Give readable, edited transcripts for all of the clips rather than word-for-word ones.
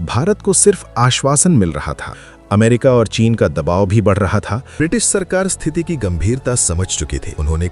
भारत को सिर्फ आश्वासन मिल रहा था। अमेरिका और चीन का दबाव भी बढ़ रहा था। ब्रिटिश सरकार स्थिति की गंभीरता समझ चुकी थी। उन्होंने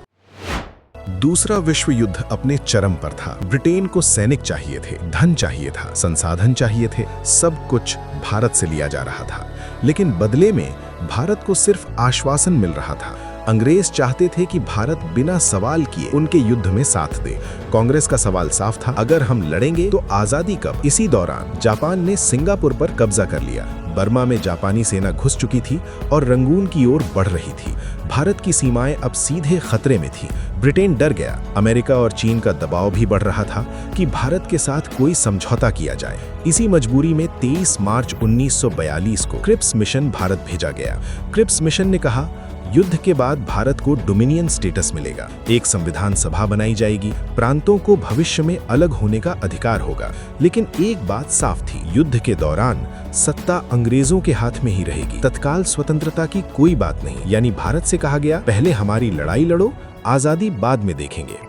दूसरा विश्व युद्ध अपने चरम पर था। ब्रिटेन को सैनिक चाहिए थे, धन चाहिए था, संसाधन चाहिए थे, सब कुछ भारत से लिया जा रहा था। लेकिन बदले में भारत को सिर्फ आश्वासन मिल रहा था। अंग्रेज चाहते थे कि भारत बिना सवाल किए उनके युद्ध में साथ दे। कांग्रेस का सवाल साफ था, अगर हम लड़ेंगे तो आजादी कब। इसी दौरान जापान ने सिंगापुर पर कब्जा कर लिया। बर्मा में जापानी सेना घुस चुकी थी और रंगून की ओर बढ़ रही थी। भारत की सीमाएं अब सीधे खतरे में थी। ब्रिटेन डर गया। अमेरिका और चीन का दबाव भी बढ़ रहा था कि भारत के साथ कोई समझौता किया जाए। इसी मजबूरी में 23 मार्च 1942 को क्रिप्स मिशन भारत भेजा गया। क्रिप्स मिशन ने कहा, युद्ध के बाद भारत को डोमिनियन स्टेटस मिलेगा, एक संविधान सभा बनाई जाएगी, प्रांतों को भविष्य में अलग होने का अधिकार होगा। लेकिन एक बात साफ थी, युद्ध के दौरान सत्ता अंग्रेजों के हाथ में ही रहेगी। तत्काल स्वतंत्रता की कोई बात नहीं। यानी भारत से कहा गया, पहले हमारी लड़ाई लड़ो, आजादी बाद में देखेंगे।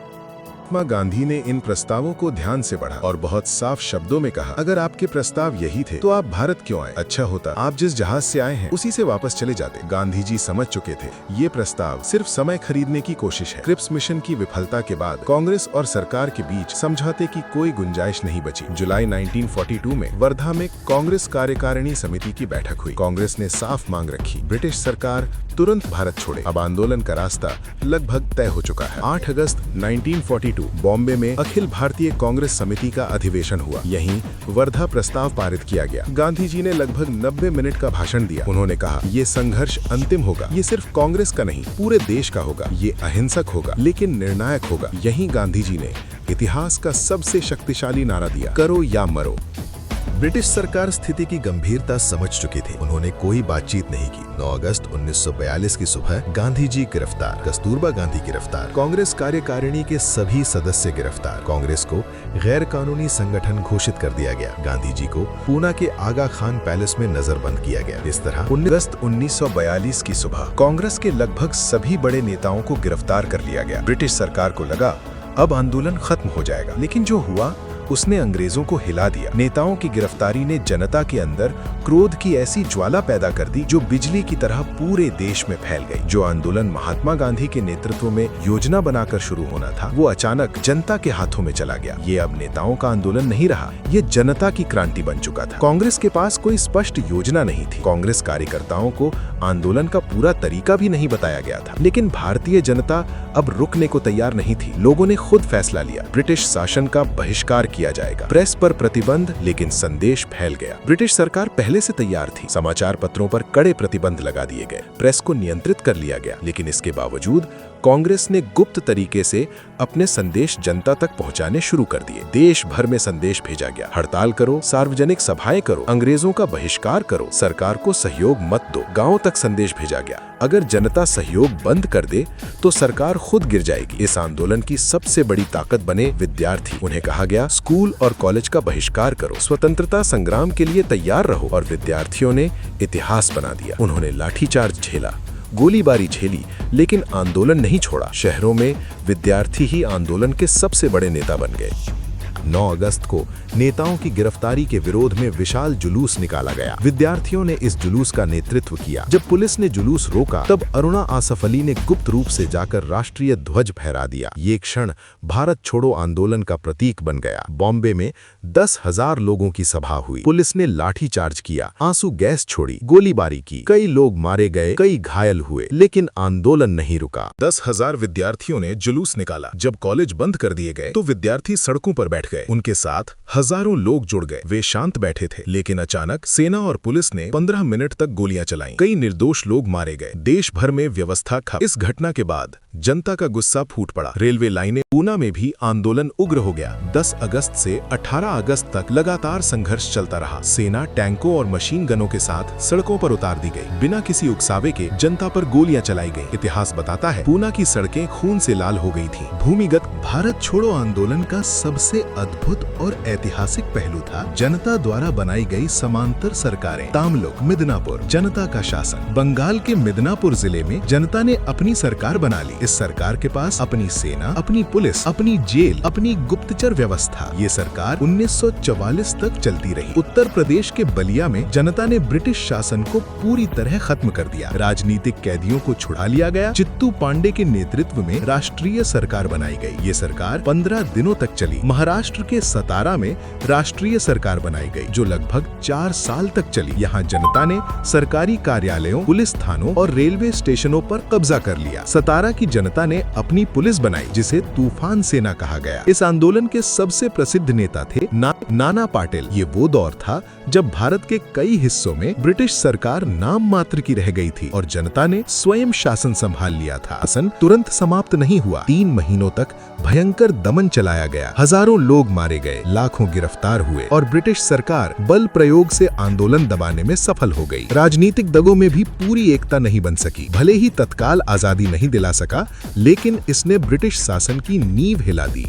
महात्मा गांधी ने इन प्रस्तावों को ध्यान से पढ़ा और बहुत साफ शब्दों में कहा, अगर आपके प्रस्ताव यही थे तो आप भारत क्यों आए? अच्छा होता आप जिस जहाज से आए हैं उसी से वापस चले जाते। गांधी जी समझ चुके थे ये प्रस्ताव सिर्फ समय खरीदने की कोशिश है। क्रिप्स मिशन की विफलता के बाद कांग्रेस और सरकार के बीच समझौते की कोई गुंजाइश नहीं बची। जुलाई 1942 में वर्धा में कांग्रेस कार्यकारिणी समिति की बैठक हुई। कांग्रेस ने साफ मांग रखी, ब्रिटिश सरकार तुरंत भारत छोड़े। अब आंदोलन का रास्ता लगभग तय हो चुका है। 8 अगस्त 1942 बॉम्बे में अखिल भारतीय कांग्रेस समिति का अधिवेशन हुआ। यहीं वर्धा प्रस्ताव पारित किया गया। गांधी जी ने लगभग 90 मिनट का भाषण दिया। उन्होंने कहा, ये संघर्ष अंतिम होगा, ये सिर्फ कांग्रेस का नहीं पूरे देश का होगा। ये अहिंसक होगा लेकिन निर्णायक होगा। यहीं गांधी जी ने इतिहास का सबसे शक्तिशाली नारा दिया, करो या मरो। ब्रिटिश सरकार स्थिति की गंभीरता समझ चुकी थी। उन्होंने कोई बातचीत नहीं की। 9 अगस्त 1942 की सुबह गांधी जी गिरफ्तार, कस्तूरबा गांधी गिरफ्तार, कांग्रेस कार्यकारिणी के सभी सदस्य गिरफ्तार। कांग्रेस को गैर कानूनी संगठन घोषित कर दिया गया। गांधी जी को पूना के आगा खान पैलेस में नजरबंद किया गया। इस तरह 19 अगस्त 1942 की सुबह कांग्रेस के लगभग सभी बड़े नेताओं को गिरफ्तार कर लिया गया। ब्रिटिश सरकार को लगा अब आंदोलन खत्म हो जाएगा, लेकिन जो हुआ उसने अंग्रेजों को हिला दिया। नेताओं की गिरफ्तारी ने जनता के अंदर क्रोध की ऐसी ज्वाला पैदा कर दी जो बिजली की तरह पूरे देश में फैल गई। जो आंदोलन महात्मा गांधी के नेतृत्व में योजना बनाकर शुरू होना था, वो अचानक जनता के हाथों में चला गया। ये अब नेताओं का आंदोलन नहीं रहा, ये जनता की क्रांति बन चुका था। कांग्रेस के पास कोई स्पष्ट योजना नहीं थी। कांग्रेस कार्यकर्ताओं को आंदोलन का पूरा तरीका भी नहीं बताया गया था। लेकिन भारतीय जनता अब रुकने को तैयार नहीं थी। लोगों ने खुद फैसला लिया, ब्रिटिश शासन का बहिष्कार किया जाएगा। प्रेस पर प्रतिबंध, लेकिन संदेश फैल गया। ब्रिटिश सरकार पहले से तैयार थी। समाचार पत्रों पर कड़े प्रतिबंध लगा दिए गए, प्रेस को नियंत्रित कर लिया गया। लेकिन इसके बावजूद कांग्रेस ने गुप्त तरीके से अपने संदेश जनता तक पहुंचाने शुरू कर दिए। देश भर में संदेश भेजा गया, हड़ताल करो, सार्वजनिक सभाएं करो, अंग्रेजों का बहिष्कार करो, सरकार को सहयोग मत दो। गांव तक संदेश भेजा गया, अगर जनता सहयोग बंद कर दे तो सरकार खुद गिर जाएगी। इस आंदोलन की सबसे बड़ी ताकत बने विद्यार्थी। उन्हें कहा गया, स्कूल और कॉलेज का बहिष्कार करो, स्वतंत्रता संग्राम के लिए तैयार रहो। और विद्यार्थियों ने इतिहास बना दिया। उन्होंने लाठीचार्ज झेला, गोलीबारी झेली, लेकिन आंदोलन नहीं छोड़ा। शहरों में विद्यार्थी ही आंदोलन के सबसे बड़े नेता बन गए। 9 अगस्त को नेताओं की गिरफ्तारी के विरोध में विशाल जुलूस निकाला गया। विद्यार्थियों ने इस जुलूस का नेतृत्व किया। जब पुलिस ने जुलूस रोका, तब अरुणा आसफ अली ने गुप्त रूप से जाकर राष्ट्रीय ध्वज फहरा दिया। ये क्षण भारत छोड़ो आंदोलन का प्रतीक बन गया। बॉम्बे में 10,000 लोगों की सभा हुई। पुलिस ने लाठीचार्ज किया, आंसू गैस छोड़ी, गोलीबारी की। कई लोग मारे गए, कई घायल हुए, लेकिन आंदोलन नहीं रुका। 10,000 विद्यार्थियों ने जुलूस निकाला। जब कॉलेज बंद कर दिए गए तो विद्यार्थी सड़कों पर बैठ गए। उनके साथ हजारों लोग जुड़ गए। वे शांत बैठे थे, लेकिन अचानक सेना और पुलिस ने 15 मिनट तक गोलियां चलाईं। कई निर्दोष लोग मारे गए। देश भर में व्यवस्था खप। इस घटना के बाद जनता का गुस्सा फूट पड़ा। रेलवे लाइनें, पूना में भी आंदोलन उग्र हो गया। 10 अगस्त से 18 अगस्त तक लगातार संघर्ष चलता रहा। सेना टैंकों और मशीन गनों के साथ सड़कों पर उतार दी गई। बिना किसी उकसावे के जनता पर गोलियां चलाई गई। इतिहास बताता है, पूना की सड़कें खून से लाल हो गई थीं। भूमिगत भारत छोड़ो आंदोलन का सबसे अद्भुत और ऐतिहासिक पहलू था जनता द्वारा बनाई गई समांतर सरकारें। तामलुक, मिदनापुर, जनता का शासन। बंगाल के मिदनापुर जिले में जनता ने अपनी सरकार बना ली। इस सरकार के पास अपनी सेना, अपनी पुलिस, अपनी जेल, अपनी गुप्तचर व्यवस्था। ये सरकार 1944 तक चलती रही। उत्तर प्रदेश के बलिया में जनता ने ब्रिटिश शासन को पूरी तरह खत्म कर दिया। राजनीतिक कैदियों को छुड़ा लिया गया। चित्तू पांडे के नेतृत्व में राष्ट्रीय सरकार बनाई गई। ये सरकार 15 दिनों तक चली। महाराष्ट्र के सतारा में राष्ट्रीय सरकार बनाई गई, जो लगभग 4 साल तक चली। यहाँ जनता ने सरकारी कार्यालयों, पुलिस थानों और रेलवे स्टेशनों पर कब्जा कर लिया। सतारा की जनता ने अपनी पुलिस बनाई, जिसे तूफान सेना कहा गया। इस आंदोलन के सबसे प्रसिद्ध नेता थे नाना पाटिल। ये वो दौर था जब भारत के कई हिस्सों में ब्रिटिश सरकार नाम मात्र की रह गई थी और जनता ने स्वयं शासन संभाल लिया था। शासन तुरंत समाप्त नहीं हुआ। 3 महीनों तक भयंकर दमन चलाया गया। हजारों लोग मारे गए, लाखों गिरफ्तार हुए और ब्रिटिश सरकार बल प्रयोग से आंदोलन दबाने में सफल हो गई। राजनीतिक दगों में भी पूरी एकता नहीं बन सकी। भले ही तत्काल आजादी नहीं दिला सका, लेकिन इसने ब्रिटिश शासन की नींव हिला दी।